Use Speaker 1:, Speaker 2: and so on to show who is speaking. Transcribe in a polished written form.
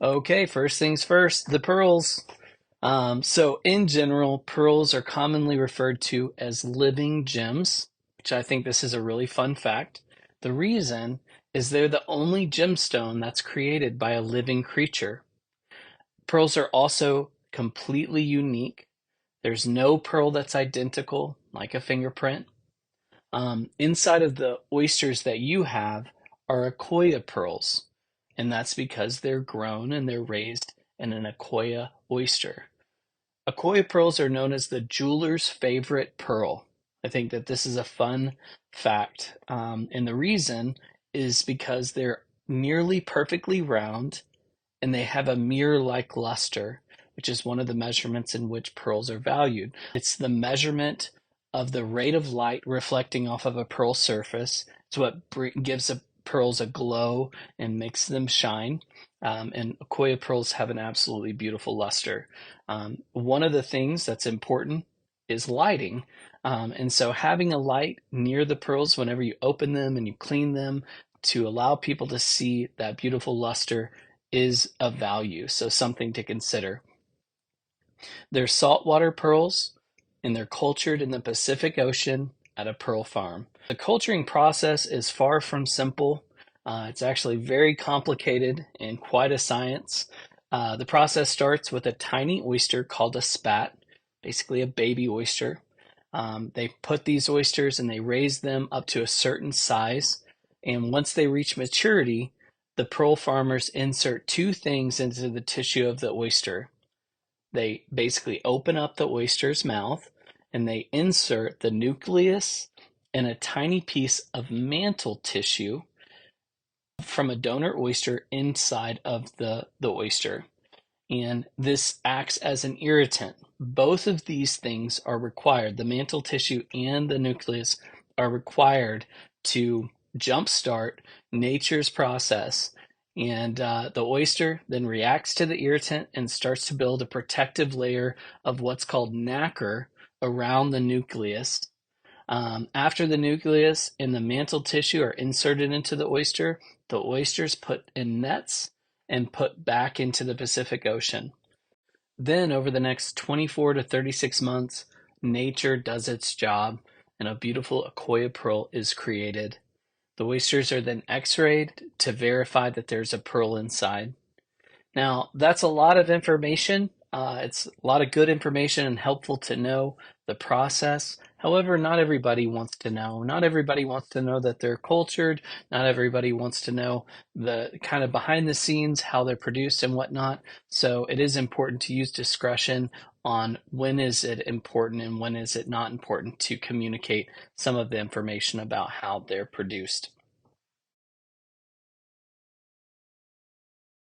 Speaker 1: Okay, first things first, the pearls. So in general, pearls are commonly referred to as living gems, which I think this is a really fun fact. The reason is they're the only gemstone that's created by a living creature. Pearls are also completely unique. There's no pearl that's identical, like a fingerprint. Inside of the oysters that you have are Akoya pearls, and that's because they're grown and they're raised in an Akoya oyster. Akoya pearls are known as the jeweler's favorite pearl. I think that this is a fun fact, and the reason is because they're nearly perfectly round and they have a mirror-like luster, which is one of the measurements in which pearls are valued. It's the measurement of the rate of light reflecting off of a pearl surface. It's what gives pearls a glow and makes them shine. And Akoya pearls have an absolutely beautiful luster. One of the things that's important is lighting. And so having a light near the pearls whenever you open them and you clean them to allow people to see that beautiful luster is of value, so something to consider. They're saltwater pearls, and they're cultured in the Pacific Ocean at a pearl farm. The culturing process is far from simple. It's actually very complicated and quite a science. The process starts with a tiny oyster called a spat, basically a baby oyster. They put these oysters and they raise them up to a certain size. And once they reach maturity, the pearl farmers insert two things into the tissue of the oyster. They basically open up the oyster's mouth and they insert the nucleus and a tiny piece of mantle tissue from a donor oyster inside of the oyster. And this acts as an irritant. Both of these things are required. The mantle tissue and the nucleus are required to jumpstart nature's process. And the oyster then reacts to the irritant and starts to build a protective layer of what's called nacre around the nucleus. After the nucleus and the mantle tissue are inserted into the oysters put in nets and put back into the Pacific Ocean. Then, over the next 24 to 36 months, nature does its job and a beautiful Akoya pearl is created. The oysters are then x-rayed to verify that there's a pearl inside. Now, that's a lot of information. It's a lot of good information and helpful to know the process. However, not everybody wants to know. Not everybody wants to know that they're cultured. Not everybody wants to know the kind of behind the scenes, how they're produced and whatnot. So it is important to use discretion on when is it important and when is it not important to communicate some of the information about how they're produced.